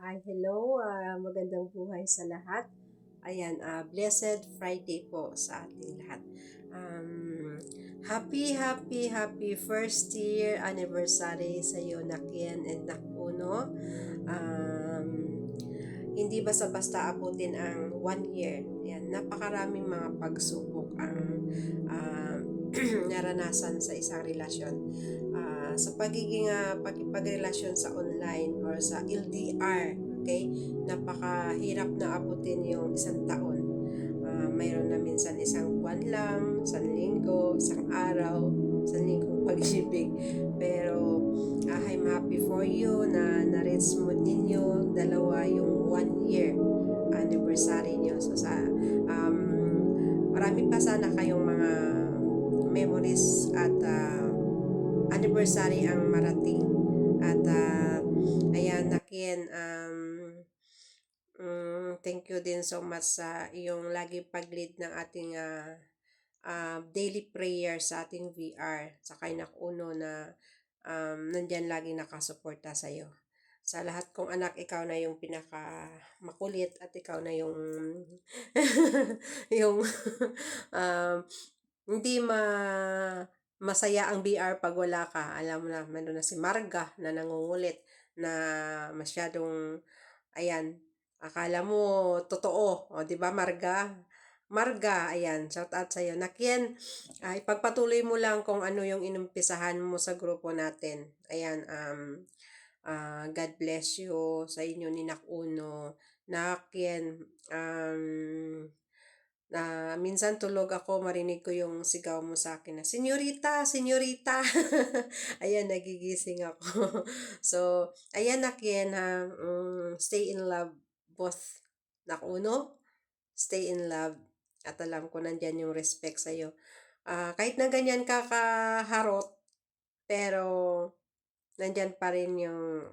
Hi, hello. Magandang buhay sa lahat. Ayan, Blessed Friday po sa ating lahat. Happy first year anniversary sa iyo, Nakien and Nakuno. Um, Hindi basta-basta abutin ang 1 year. Ayan, napakaraming mga pagsubok ang uh, naranasan sa isang relasyon. Sa pagiging pakipagrelasyon sa online or sa LDR, okay? Napakahirap na abutin yung isang taon. Mayroon na minsan isang buwan lang, isang linggo, isang araw, isang linggong pag-ibig. Pero I'm happy for you na na-reach mo ninyo dalawa yung 1 year anniversary nyo. So marami pa sana kayong mga memories at anniversary ang marating. At ayan, Nakien, thank you din so much sa iyong lagi pag-lead ng ating daily prayer sa ating VR. Sa kay Nakuno na nandyan lagi nakasuporta sa iyo. Sa lahat kong anak, ikaw na yung pinaka makulit at ikaw na yung yung um, hindi masaya ang BR pag wala ka. Alam mo na, meron na si Marga na nangungulit na masyadong, ayan, akala mo totoo. O, di ba Marga? Marga, ayan, shout out sa'yo. Nakien, ipagpatuloy mo lang kung ano yung inumpisahan mo sa grupo natin. Ayan, God bless you sa inyo ni Nakuno. Nakien, minsan tulog ako, marinig ko yung sigaw mo sa akin na, Senyorita, Senyorita. Ayan, nagigising ako. So, ayan Nakien ha, stay in love both. Nakuno, stay in love. At alam ko nandyan yung respect sa'yo. Kahit na ganyan ka kaharot, pero nandyan pa rin yung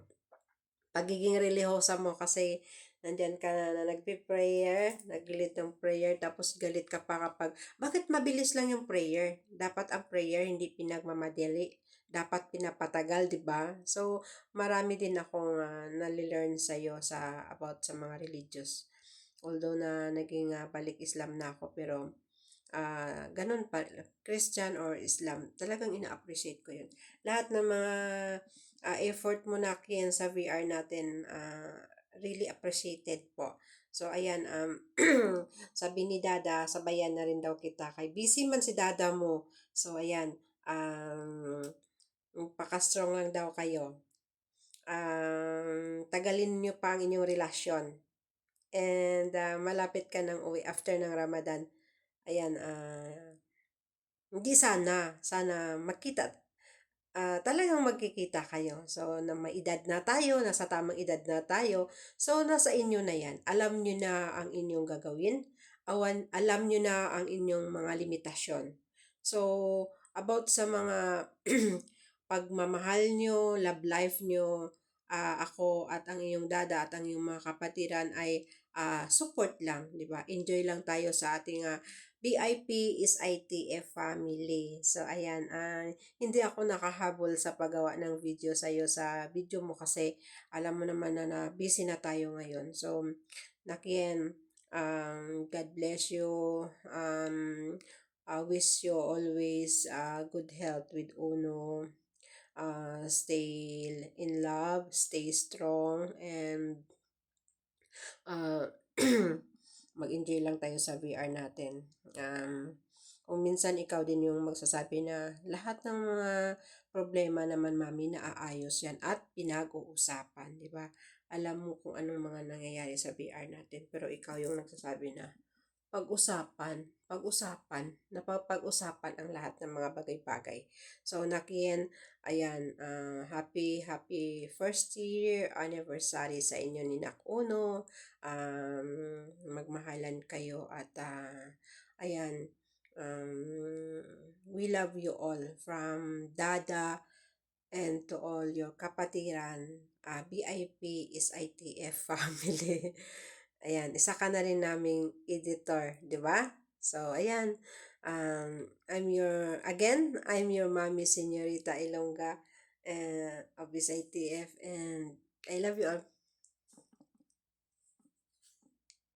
pagiging religyosa mo kasi nandyan ka na nagpe-prayer, nag-lead ng prayer, tapos galit ka pa kapag, bakit mabilis lang yung prayer? Dapat ang prayer hindi pinagmamadali. Dapat pinapatagal, di ba? So, marami din akong nalilearn sa'yo about sa mga religious. Although na naging balik Islam na ako, pero ganun pa, Christian or Islam, talagang ina-appreciate ko yun. Lahat ng mga effort mo na Kian sa VR natin, really appreciated po. So, ayan, sabi ni Dada, sabayan na rin daw kita kay busy man si Dada mo. So, ayan, paka-strong lang daw kayo. Tagalin nyo pa ang inyong relasyon. And malapit ka ng uwi after ng Ramadan. Ayan, hindi sana magkita, talagang magkikita kayo. So, na may edad na tayo, nasa tamang edad na tayo. So, nasa inyo na yan. Alam nyo na ang inyong gagawin. Alam nyo na ang inyong mga limitasyon. So, about sa mga pagmamahal nyo, love life nyo, ako at ang iyong dada at ang iyong mga kapatiran ay support lang, di ba? Enjoy lang tayo sa ating BIP is ITF family. So, ayan, hindi ako nakahabol sa paggawa ng video sa iyo sa video mo kasi alam mo naman na busy na tayo ngayon. So, Nakien, God bless you. I wish you always good health with Uno. Stay in love, stay strong, and uh, mag-enjoy lang tayo sa VR natin. Kung minsan ikaw din yung magsasabi na lahat ng mga problema naman mami naaayos yan at pinag-uusapan, di ba? Alam mo kung anong mga nangyayari sa VR natin, pero ikaw yung nagsasabi na napapag-usapan ang lahat ng mga bagay-bagay. So, Nakien, ayan, happy first year anniversary sa inyo ni Nakuno. Magmahalan kayo at ayan, we love you all from Dada and to all your kapatiran, BIP is ITF family. Ayan, isa ka na rin naming editor, di ba? So, ayan, I'm your mommy, Señorita Ilongga, of this ITF, and I love you all.